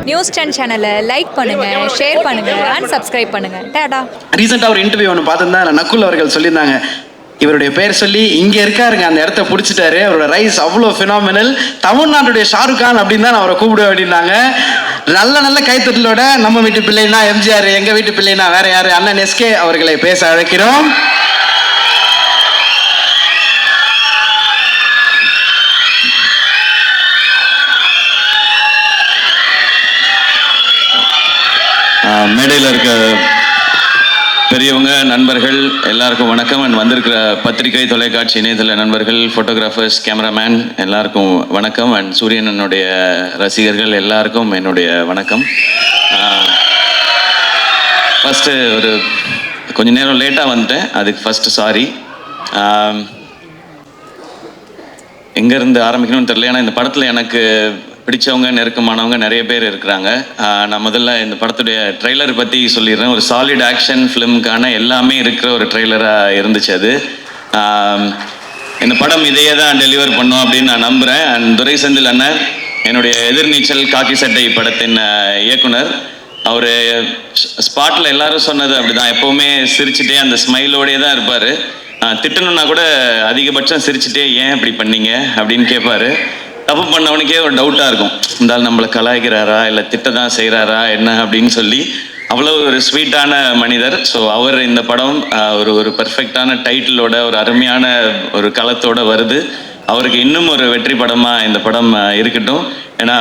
News 10 சேனலை like பண்ணுங்க, share பண்ணுங்க அண்ட் சப்ஸ்கிரைப் பண்ணுங்க. டாடா. ரீசெண்டாக ஒரு இன்டர்வியூ ஒன்று பார்த்துருந்தா நக்குல் அவர்கள் சொல்லியிருந்தாங்க, இவருடைய பேர் சொல்லி இங்கே இருக்காருங்க, அந்த இடத்த பிடிச்சிட்டாரு, அவரோட ரைஸ் அவ்வளோ ஃபினாமினல், தமிழ்நாட்டுடைய ஷாருக் கான் அப்படின்னு தான் அவரை கூப்பிடுவேன் அப்படின்னாங்க. நல்ல நல்ல கைத்தட்டலோட நம்ம வீட்டு பிள்ளைனா எம்ஜிஆர், எங்கள் வீட்டு பிள்ளைனா வேற யார், அண்ணன் எஸ்கே அவர்களை பேச அழைக்கிறோம். மேடையில் இருக்க பெரியவங்க, நண்பர்கள் எல்லாருக்கும் வணக்கம். அண்ட் வந்திருக்கிற பத்திரிகை, தொலைக்காட்சி, இணையதள நண்பர்கள், ஃபோட்டோகிராஃபர்ஸ், கேமராமேன் எல்லாருக்கும் வணக்கம். அண்ட் சூரியனனுடைய ரசிகர்கள் எல்லாருக்கும் என்னுடைய வணக்கம். ஃபஸ்ட்டு ஒரு கொஞ்சம் நேரம் லேட்டாக வந்துட்டேன், அதுக்கு ஃபஸ்ட்டு சாரி. எங்கேருந்து ஆரம்பிக்கணும்னு தெரியல, ஏன்னா இந்த படத்தில் எனக்கு பிடிச்சவங்க, நெருக்கமானவங்க நிறைய பேர் இருக்கிறாங்க. நான் முதல்ல இந்த படத்துடைய ட்ரெய்லர் பற்றி சொல்லிடுறேன். ஒரு சாலிட் ஆக்ஷன் ஃபிலிமுக்கான எல்லாமே இருக்கிற ஒரு ட்ரெய்லராக இருந்துச்சு அது. இந்த படம் இதையே தான் டெலிவர் பண்ணோம் அப்படின்னு நான் நம்புகிறேன். அண்ட் துரை செந்தில் அண்ணன், என்னுடைய எதிர்நீச்சல் காக்கி சட்டை படத்தின் இயக்குனர், அவர் ஸ்பாட்டில் எல்லாரும் சொன்னது அப்படிதான், எப்போவுமே சிரிச்சுட்டே அந்த ஸ்மைலோடே தான் இருப்பார். திட்டணுன்னா கூட அதிகபட்சம் சிரிச்சுட்டே ஏன் இப்படி பண்ணீங்க அப்படின்னு கேட்பாரு. தப்பு பண்ணவனுக்கே ஒரு டவுட்டாக இருக்கும், இருந்தாலும் நம்மளை கலாய்க்கிறாரா இல்லை திட்ட தான் செய்கிறாரா என்ன அப்படின்னு சொல்லி. அவ்வளோ ஒரு ஸ்வீட்டான மனிதர். ஸோ அவர் இந்த படம் ஒரு பர்ஃபெக்டான டைட்டிலோட, ஒரு அருமையான ஒரு களத்தோடு வருது. அவருக்கு இன்னும் ஒரு வெற்றி படமாக இந்த படம் இருக்கட்டும். ஏன்னா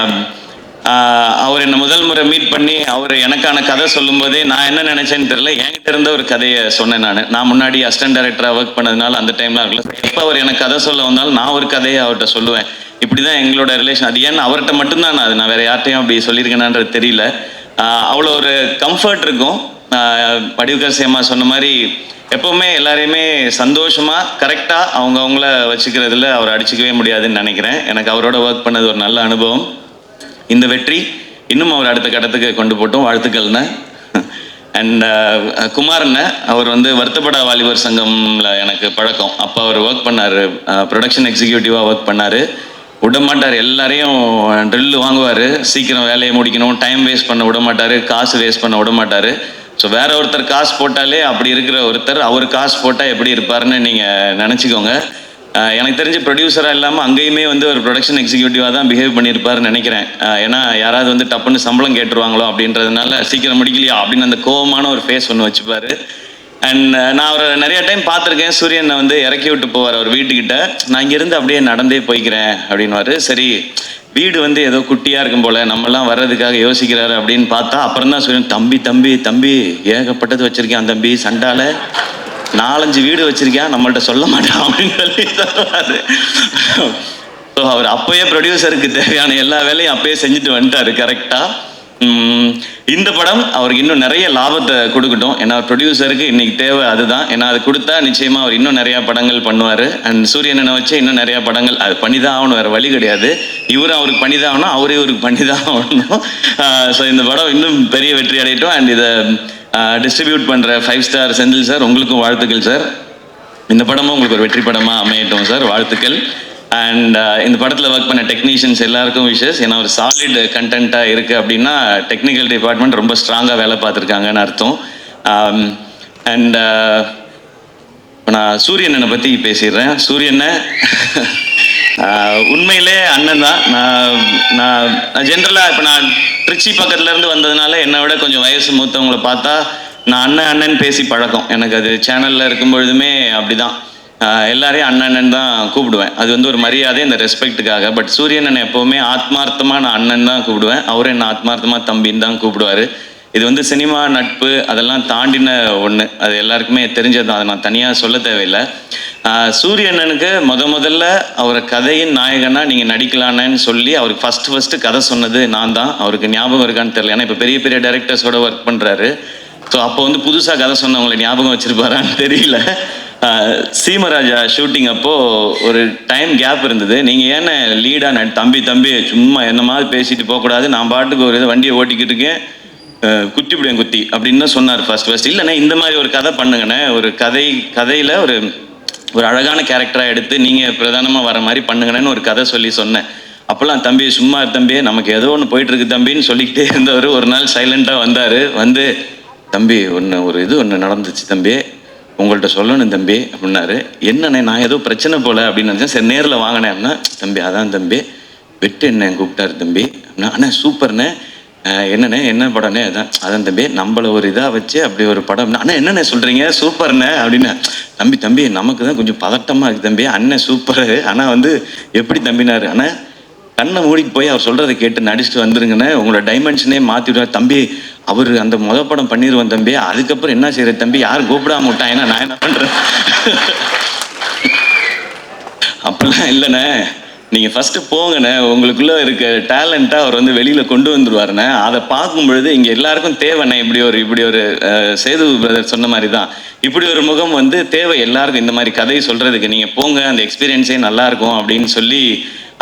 அவர் என்னை முதல் முறை மீட் பண்ணி அவர் எனக்கான கதை சொல்லும்போதே நான் என்ன நினச்சேன்னு தெரியல, என்கிட்ட இருந்த ஒரு கதையை சொன்னேன். நான் முன்னாடி அசிஸ்டன்ட் டைரக்டராக ஒர்க் பண்ணதுனால அந்த டைம்லாம் இருக்கல, எப்போ அவர் எனக்கு கதை சொல்ல வந்தாலும் நான் ஒரு கதையை அவர்கிட்ட சொல்லுவேன். இப்படி தான் எங்களோட ரிலேஷன். அது ஏன்னா அவர்கிட்ட மட்டும்தான் நான் வேறு யார்ட்டையும் அப்படி சொல்லியிருக்கேனான்றது தெரியல. அவ்வளோ ஒரு கம்ஃபர்ட் இருக்கும். வடிவுக்கர் சேமா சொன்ன மாதிரி எப்போவுமே எல்லாரையுமே சந்தோஷமாக கரெக்டாக அவங்கள வச்சுக்கிறதுல அவர் அடிச்சிக்கவே முடியாதுன்னு நினைக்கிறேன். எனக்கு அவரோட ஒர்க் பண்ணது ஒரு நல்ல அனுபவம். இந்த வெற்றி இன்னும் அவர் அடுத்த கட்டத்துக்கு கொண்டு போட்டோம், வாழ்த்துக்கள்னு. அண்ட் குமாரண்ண, அவர் வருத்தப்பட வாலிபர் சங்கமில் எனக்கு பழக்கம். அப்போ அவர் ஒர்க் பண்ணார், ப்ரொடக்ஷன் எக்ஸிக்யூட்டிவாக ஒர்க் பண்ணார். விட மாட்டார், எல்லாரையும் ட்ரில்லு வாங்குவார், சீக்கிரம் வேலையை முடிக்கணும், டைம் வேஸ்ட் பண்ண விட மாட்டார், காசு வேஸ்ட் பண்ண விட மாட்டார். ஸோ வேற ஒருத்தர் காசு போட்டாலே அப்படி இருக்கிற ஒருத்தர் அவர் காசு போட்டால் எப்படி இருப்பாருன்னு நீங்கள் நினச்சிக்கோங்க. எனக்கு தெரிஞ்சு ப்ரொடியூசராக இல்லாமல் அங்கேயுமே ஒரு ப்ரொடக்ஷன் எக்ஸிக்யூட்டிவாக தான் பிஹேவ் பண்ணியிருப்பாருன்னு நினைக்கிறேன். ஏன்னா யாராவது டப்புன்னு சம்பளம் கேட்டுருவாங்களோ அப்படின்றதுனால சீக்கிரம் முடிக்கலையா அப்படின்னு அந்த கோவமான ஒரு ஃபேஸ் ஒன்று வச்சுப்பார். அண்ட் நான் அவரை நிறைய டைம் பார்த்துருக்கேன். சூரியனை இறக்கி விட்டு போவார் அவர் வீட்டுக்கிட்ட. நான் இங்கேருந்து அப்படியே நடந்தே போய்க்கிறேன் அப்படின்வாரு. சரி, வீடு ஏதோ குட்டியாக இருக்கும் போல், நம்மலாம் வர்றதுக்காக யோசிக்கிறாரு அப்படின்னு பார்த்தா அப்புறம் தான் சூரியன், தம்பி ஏகப்பட்டது வச்சுருக்கேன் தம்பி, சண்டால 4-5 வீடு வச்சுருக்கேன், நம்மள்ட்ட சொல்ல மாட்டான் அப்படின்னு சொல்லி சொல்லுவார். ஸோ அவர் அப்போயே ப்ரொடியூசருக்கு தேவையான எல்லா வேலையும் அப்போயே செஞ்சுட்டு வந்துட்டார் கரெக்டாக. இந்த படம் அவருக்கு இன்னும் நிறைய லாபத்தை கொடுக்கட்டும். ஏன்னா ப்ரொடியூசருக்கு இன்னைக்கு தேவை அதுதான். ஏன்னா அது கொடுத்தா நிச்சயமாக அவர் இன்னும் நிறையா படங்கள் பண்ணுவார். அண்ட் சூரியனை வச்சு இன்னும் நிறையா படங்கள் அது பண்ணி தான் ஆகணும், வேறு வழி கிடையாது. இவரும் அவருக்கு பண்ணி தான் ஆகணும், அவரே இவருக்கு பண்ணி தான் ஆகணும். ஸோ இந்த படம் இன்னும் பெரிய வெற்றி அடையட்டும். அண்ட் இதை டிஸ்ட்ரிபியூட் பண்ணுற 5 ஸ்டார் செந்தில் சார், உங்களுக்கும் வாழ்த்துக்கள் சார். இந்த படமும் உங்களுக்கு ஒரு வெற்றி படமாக அமையட்டும் சார், வாழ்த்துக்கள். அண்ட் இந்த படத்தில் ஒர்க் பண்ண டெக்னீஷியன்ஸ் எல்லாருக்கும் விஷஸ். ஏன்னா ஒரு சாலிட் கண்டென்ட்டாக இருக்குது அப்படின்னா டெக்னிக்கல் டிபார்ட்மெண்ட் ரொம்ப ஸ்ட்ராங்காக வேலை பார்த்துருக்காங்கன்னு அர்த்தம். அண்ட் இப்போ நான் சூரியனை பற்றி பேசிடுறேன். சூரியனை உண்மையிலே அண்ணன் தான். நான் ஜென்ரலாக இப்போ நான் திருச்சி பக்கத்துலேருந்து வந்ததுனால என்னை விட கொஞ்சம் வயசு மூத்தவங்களை பார்த்தா நான் அண்ணன் பேசி பழக்கம். எனக்கு அது சேனலில் இருக்கும் பொழுதுமே அப்படி தான், எல்லாரையும் அண்ணன் தான் கூப்பிடுவேன். அது ஒரு மரியாதை, இந்த ரெஸ்பெக்டுக்காக. பட் சூரியன் எப்போவுமே ஆத்மார்த்தமாக நான் அண்ணன் தான் கூப்பிடுவேன், அவரும் என்ன ஆத்மார்த்தமாக தம்பின்னு தான் கூப்பிடுவார். இது சினிமா நட்பு அதெல்லாம் தாண்டின ஒன்று, அது எல்லாருக்குமே தெரிஞ்சது தான், அதை நான் தனியாக சொல்ல தேவையில்லை. சூரியனனுக்கு முதல்ல அவரை கதையின் நாயகனாக நீங்கள் நடிக்கலான்னு சொல்லி அவருக்கு ஃபஸ்ட்டு கதை சொன்னது நான் தான். அவருக்கு ஞாபகம் இருக்கான்னு தெரியல, ஏன்னா இப்போ பெரிய பெரிய டைரக்டர்ஸோட ஒர்க் பண்ணுறாரு. ஸோ அப்போ புதுசாக கதை சொன்னவங்களை ஞாபகம் வச்சுருப்பாரான்னு தெரியல. சீமராஜா ஷூட்டிங் அப்போது ஒரு டைம் கேப் இருந்தது. நீங்கள் ஏன்னா லீடாக தம்பி சும்மா என்ன மாதிரி பேசிட்டு போகக்கூடாது, நான் பாட்டுக்கு ஒரு வண்டியை ஓட்டிக்கிட்டு இருக்கேன், குத்திவிடுவேன் குத்தி அப்படின்னு தான் சொன்னார் ஃபர்ஸ்ட். இல்லைண்ணே இந்த மாதிரி ஒரு கதை பண்ணுங்கண்ணே, ஒரு கதையில் ஒரு அழகான கேரக்டராக எடுத்து நீங்கள் பிரதானமாக வர மாதிரி பண்ணுங்கண்ணேன்னு ஒரு கதை சொல்லி சொன்னேன். அப்போல்லாம் தம்பி சும்மா இரு தம்பி, நமக்கு ஏதோ ஒன்று போயிட்டு இருக்கு தம்பின்னு சொல்லிக்கிட்டே இருந்தவர் ஒரு நாள் சைலண்டாக வந்தார். வந்து தம்பி ஒன்று நடந்துச்சு தம்பி, உங்கள்கிட்ட சொல்லணும் தம்பி அப்படின்னாரு. என்னண்ணே, நான் ஏதோ பிரச்சனை போல அப்படின்னு நினச்சேன். சரி நேரில் வாங்கினேன் அப்படின்னா, தம்பி அதான் தம்பி வெட்டு என்ன கூப்பிட்டாரு தம்பி அப்படின்னா, அண்ணா சூப்பர்ண்ணே, என்னண்ணே என்ன படம்ண்ணே, அதான் தம்பி நம்மளை ஒரு இதாக வச்சு அப்படி ஒரு படம். அண்ணா என்னண்ணே சொல்கிறீங்க, சூப்பர்ண்ணே அப்படின்னு. தம்பி நமக்கு தான் கொஞ்சம் பதட்டமாக இருக்குது தம்பி, அண்ணன் சூப்பரு, ஆனால் வந்து எப்படி தம்பினாரு. ஆனால் கண்ணை மூடிட்டு போய் அவர் சொல்கிறத கேட்டு நடிச்சுட்டு வந்துருங்கண்ணே, உங்களோட டைமென்ஷனே மாற்றி விடுவார் தம்பி. அவர் அந்த படம் பண்ணிடுவேன் தம்பி, அதுக்கப்புறம் என்ன செய்யற தம்பி, யாரும் கூப்பிடாம விட்டான், ஏன்னா நான் என்ன பண்ணுறேன். அப்படிலாம் இல்லைண்ணே, நீங்கள் ஃபஸ்ட்டு போங்கண்ணே, உங்களுக்குள்ளே இருக்க டேலண்ட்டை அவர் வந்து வெளியில் கொண்டு வந்துடுவாருண்ணே. அதை பார்க்கும் பொழுது இங்கே எல்லாருக்கும் தேவைண்ணே. இப்படி ஒரு சேது பிரதர் சொன்ன மாதிரி தான், இப்படி ஒரு முகம் வந்து தேவை எல்லாருக்கும். இந்த மாதிரி கதையை சொல்கிறதுக்கு நீங்கள் போங்க, அந்த எக்ஸ்பீரியன்ஸே நல்லாயிருக்கும் அப்படின்னு சொல்லி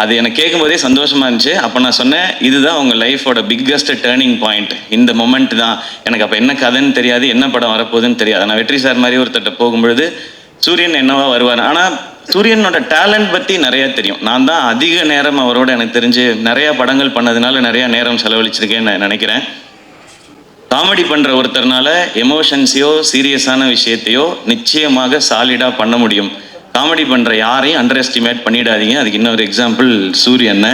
அது எனக்கு கேட்கும்போதே சந்தோஷமாக இருந்துச்சு. அப்போ நான் சொன்னேன், இதுதான் உங்கள் லைஃபோட பிக்கஸ்ட் டேர்னிங் பாயிண்ட், இந்த மொமெண்ட் தான். எனக்கு அப்போ என்ன கதைன்னு தெரியாது, என்ன படம் வரப்போகுதுன்னு தெரியாது. நான் வெற்றி சார் மாதிரி ஒருத்தட்ட போகும்பொழுது சூரியன் என்னவா வருவார். ஆனால் சூரியனோட டேலண்ட் பற்றி நிறையா தெரியும். நான் தான் அதிக நேரம் அவரோட எனக்கு தெரிஞ்சு நிறையா படங்கள் பண்ணதுனால நிறையா நேரம் செலவழிச்சிருக்கேன்னு நினைக்கிறேன். காமெடி பண்ணுற ஒருத்தர்னால எமோஷன்ஸையோ சீரியஸான விஷயத்தையோ நிச்சயமாக சாலிடாக பண்ண முடியும். காமெடி பண்ணுற யாரையும் அண்டர் எஸ்டிமேட் பண்ணிடாதீங்க. அதுக்கு இன்னொரு எக்ஸாம்பிள் சூரியனை.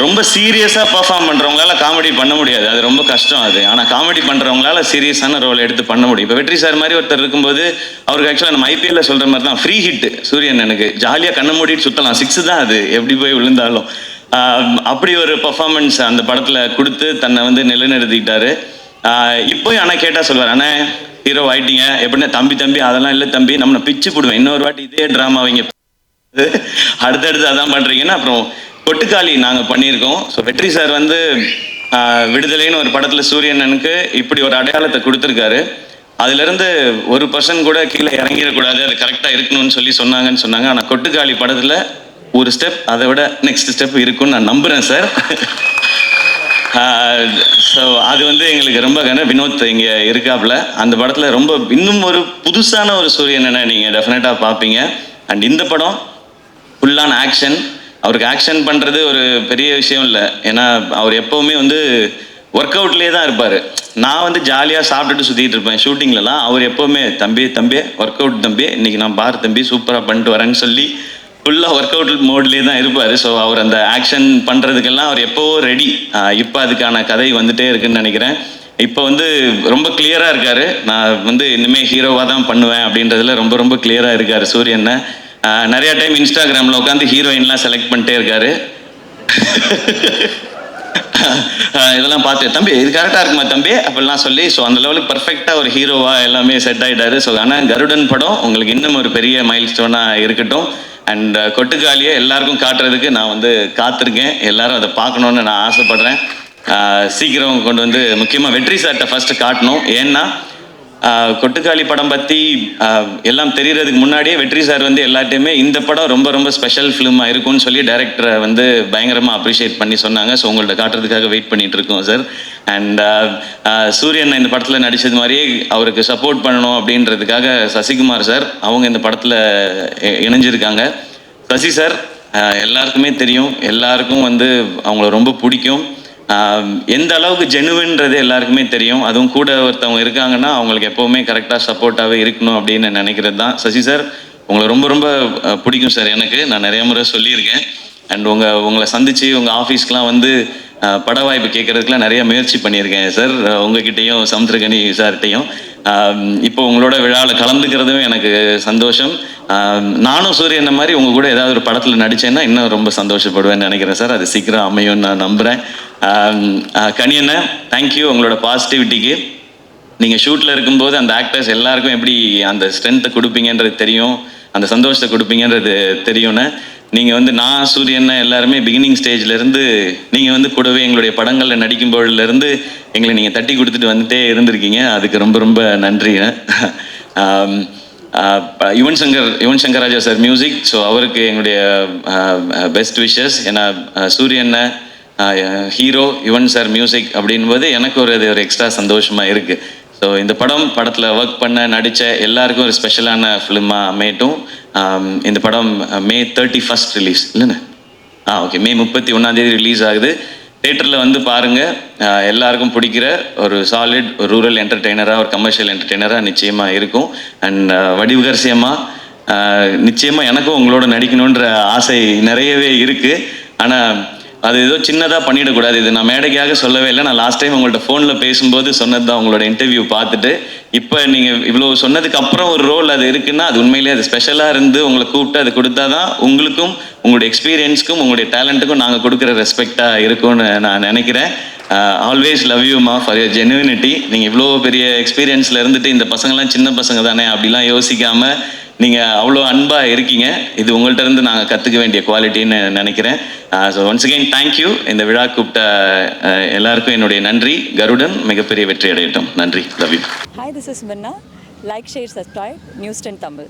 ரொம்ப சீரியஸாக பர்ஃபார்ம் பண்ணுறவங்களால காமெடி பண்ண முடியாது, அது ரொம்ப கஷ்டம் அது. ஆனால் காமெடி பண்ணுறவங்களால சீரியஸான ரோல் எடுத்து பண்ண முடியும். இப்போ வெற்றி சார் மாதிரி ஒருத்தர் இருக்கும்போது அவருக்கு ஆக்சுவலாக நம்ம ஐபிஎல்ல சொல்கிற மாதிரி தான் ஃப்ரீ ஹிட் சூரியன். எனக்கு ஜாலியாக கண்ணை மூடிட்டு சுற்றலாம், 6 தான் அது, எப்படி போய் விழுந்தாலும். அப்படி ஒரு பர்ஃபார்மன்ஸ் அந்த படத்தில் கொடுத்து தன்னை வந்து நிலைநிறுத்திக்கிட்டாரு. இப்போயும் ஆனால் கேட்டால் சொல்வார், அண்ணே ஹீரோ ஆயிட்டீங்க எப்படின்னா, தம்பி அதெல்லாம் இல்லை தம்பி, நம்மளை பிச்சு போடுவேன், இன்னொரு வாட்டி இதே ட்ராமா வைங்க, அடுத்தடுத்து அதான் பண்ணுறீங்கன்னா. அப்புறம் கொட்டுக்காளி நாங்கள் பண்ணியிருக்கோம். ஸோ வெற்றி சார் வந்து விடுதலைன்னு ஒரு படத்தில் சூரியனனுக்கு இப்படி ஒரு அடையாளத்தை கொடுத்துருக்காரு. அதுலேருந்து 1% கூட கீழே இறங்கிடக்கூடாது, அது கரெக்டாக இருக்கணும்னு சொன்னாங்கன்னு சொன்னாங்க. ஆனால் கொட்டுக்காளி படத்தில் ஒரு ஸ்டெப் அதை விட நெக்ஸ்ட் ஸ்டெப் இருக்குன்னு நான் நம்புகிறேன் சார். ஸோ அது வந்து எங்களுக்கு ரொம்ப வினோத் இங்கே இருக்காப்புல அந்த படத்தில் ரொம்ப இன்னும் ஒரு புதுசான ஒரு சூரியனை நீங்கள் டெஃபினட்டாக பார்ப்பீங்க. அண்ட் இந்த படம் ஃபுல்லான ஆக்ஷன். அவருக்கு ஆக்ஷன் பண்ணுறது ஒரு பெரிய விஷயம் இல்லை, ஏன்னா அவர் எப்போவுமே வந்து ஒர்க் அவுட்லேயே தான் இருப்பார். நான் வந்து ஜாலியாக சாப்பிட்டுட்டு சுற்றிட்டு இருப்பேன் ஷூட்டிங்லலாம். அவர் எப்போவுமே தம்பி ஒர்க் அவுட் தம்பி, இன்றைக்கி நான் பார் தம்பி சூப்பராக பண்ணிட்டு வரேன்னு சொல்லி ஃபுல்லாக ஒர்க் அவுட் மோட்லேயே தான் இருப்பார். ஸோ அவர் அந்த ஆக்ஷன் பண்ணுறதுக்கெல்லாம் அவர் எப்போவோ ரெடி. இப்போ அதுக்கான கதை வந்துட்டே இருக்குன்னு நினைக்கிறேன். இப்போ வந்து ரொம்ப கிளியராக இருக்கார். நான் வந்து இனிமேல் ஹீரோவாக தான் பண்ணுவேன் அப்படின்றதுல ரொம்ப ரொம்ப கிளியராக இருக்கார் சூரியனை. நிறையா டைம் இன்ஸ்டாகிராமில் உட்காந்து ஹீரோயின்லாம் செலக்ட் பண்ணிட்டே இருக்காரு. இதெல்லாம் பார்த்து தம்பி இது கரெக்டாக இருக்குமா தம்பி அப்படிலாம் சொல்லி, ஸோ அந்த லெவலுக்கு பர்ஃபெக்டாக ஒரு ஹீரோவாக எல்லாமே செட் ஆகிட்டாரு. ஸோ ஆனால் கருடன் படம் உங்களுக்கு இன்னும் ஒரு பெரிய மைல் ஸ்டோனாக இருக்கட்டும். அண்ட் கொட்டுக்காலியை எல்லாருக்கும் காட்டுறதுக்கு நான் வந்து காத்திருக்கேன். எல்லாரும் அதை பார்க்கணுன்னு நான் ஆசைப்படுறேன். சீக்கிரம் கொண்டு வந்து முக்கியமாக வெற்றி சார்கிட்ட ஃபஸ்ட்டு காட்டணும். ஏன்னா கொட்டுக்காளி படம் பற்றி எல்லாம் தெரியறதுக்கு முன்னாடியே வெற்றி சார் வந்து எல்லாத்தையுமே இந்த படம் ரொம்ப ரொம்ப ஸ்பெஷல் ஃபிலிமாக இருக்கும்னு சொல்லி டைரக்டரை வந்து பயங்கரமாக அப்ரிஷியேட் பண்ணி சொன்னாங்க. ஸோ உங்கள்ட்ட காட்டுறதுக்காக வெயிட் பண்ணிட்டு இருக்கோம் சார். அண்ட் சூரியன் இந்த படத்தில் நடித்தது மாதிரியே அவருக்கு சப்போர்ட் பண்ணணும் அப்படின்றதுக்காக சசிகுமார் சார் அவங்க இந்த படத்தில் இணைஞ்சிருக்காங்க. சசி சார் எல்லாருக்குமே தெரியும், எல்லாருக்கும் வந்து அவங்கள ரொம்ப பிடிக்கும். எந்த அளவுக்கு ஜெனுவின்றது எல்லாருக்குமே தெரியும். அதுவும் கூட ஒருத்தவங்க இருக்காங்கன்னா அவங்களுக்கு எப்போவுமே கரெக்டாக சப்போர்ட்டாகவே இருக்கணும் அப்படின்னு நினைக்கிறது தான். சசி சார் உங்களை ரொம்ப ரொம்ப பிடிக்கும் சார். எனக்கு நான் நிறைய முறை சொல்லியிருக்கேன். அண்ட் உங்களை சந்தித்து உங்கள் ஆஃபீஸ்க்கெலாம் வந்து பட வாய்ப்பு கேட்குறதுக்குலாம் நிறைய முயற்சி பண்ணியிருக்கேன் சார், உங்ககிட்டையும் சமுத்திரகனி சார்கிட்டையும். இப்போ உங்களோட விழாவில் கலந்துக்கிறதும் எனக்கு சந்தோஷம். நானும் சூரியன் மாதிரி உங்கள் கூட ஏதாவது ஒரு படத்தில் நடித்தேன்னா இன்னும் ரொம்ப சந்தோஷப்படுவேன்னு நினைக்கிறேன் சார். அது சீக்கிரம் அமையும் நான் நம்புகிறேன். கனியண்ணா தேங்க்யூ உங்களோட பாசிட்டிவிட்டிக்கு. நீங்கள் ஷூட்டில் இருக்கும்போது அந்த ஆக்டர்ஸ் எல்லாருக்கும் எப்படி அந்த ஸ்ட்ரென்த்தை கொடுப்பீங்கன்றது தெரியும், அந்த சந்தோஷத்தை கொடுப்பீங்கன்றது தெரியும்ண்ணே. நீங்கள் வந்து நான் சூரியன் எல்லாருமே பிகினிங் ஸ்டேஜ்லேருந்து நீங்கள் வந்து கூடவே எங்களுடைய படங்களில் நடிக்கும்போதுலேருந்து எங்களை நீங்கள் தட்டி கொடுத்துட்டு வந்துட்டே இருந்திருக்கீங்க. அதுக்கு ரொம்ப ரொம்ப நன்றிங்க. Yuvan Shankar Raja sir music. So அவருக்கு எங்களுடைய பெஸ்ட் விஷஸ். ஏன்னா சூரியனை ஹீரோ, யுவன் சார் மியூசிக் அப்படின்போது எனக்கு ஒரு எக்ஸ்ட்ரா சந்தோஷமாக இருக்குது. ஸோ இந்த படத்தில் ஒர்க் பண்ண நடித்த எல்லாருக்கும் ஒரு ஸ்பெஷலான ஃபிலிமாக அமையட்டும். இந்த படம் May 31 ரிலீஸ் இல்லைண்ணே? ஓகே, மே 31 ரிலீஸ் ஆகுது. தேட்டரில் வந்து பாருங்கள். எல்லாருக்கும் பிடிக்கிற ஒரு சாலிட் ஒரு ரூரல் என்டர்டெய்னராக, ஒரு கமர்ஷியல் என்டர்டெய்னராக நிச்சயமாக இருக்கும். அண்ட் வடிவகரசியமாக நிச்சயமாக எனக்கும் உங்களோட நடிக்கணுன்ற ஆசை நிறையவே இருக்குது. ஆனால் அது ஏதோ சின்னதாக பண்ணிடக்கூடாது. இது நான் மேடைக்காக சொல்லவே இல்லை. நான் லாஸ்ட் டைம் உங்கள்கிட்ட ஃபோனில் பேசும்போது சொன்னது தான், உங்களோட இன்டர்வியூ பார்த்துட்டு. இப்போ நீங்கள் இவ்வளோ சொன்னதுக்கு அப்புறம் ஒரு ரோல் அது இருக்குன்னா, அது உண்மையிலேயே அது ஸ்பெஷலாக இருந்து உங்களை கூப்பிட்டு அது கொடுத்தா தான் உங்களுக்கும் உங்களுடைய எக்ஸ்பீரியன்ஸ்க்கும் உங்களுடைய டேலண்ட்டுக்கும் நாங்கள் கொடுக்குற ரெஸ்பெக்டாக இருக்கும்னு நான் நினைக்கிறேன். ஆல்வேஸ் லவ் யூ மா ஃபார் யர் ஜெனுவினிட்டி. நீங்கள் இவ்வளோ பெரிய எக்ஸ்பீரியன்ஸில் இருந்துட்டு இந்த பசங்கள்லாம் சின்ன பசங்க தானே அப்படிலாம் யோசிக்காமல் நீங்கள் அவ்வளோ அன்பாக இருக்கீங்க. இது உங்கள்கிட்ட இருந்து நாங்கள் கற்றுக்க வேண்டிய குவாலிட்டின்னு நினைக்கிறேன். So once again thank you. இந்த விழா கூப்பிட்ட எல்லாருக்கும் என்னுடைய நன்றி. கருடன் மிகப்பெரிய வெற்றி அடையட்டும். நன்றி. Love you. Hi, this is Minna. Like, share, subscribe. News 10 Tamil.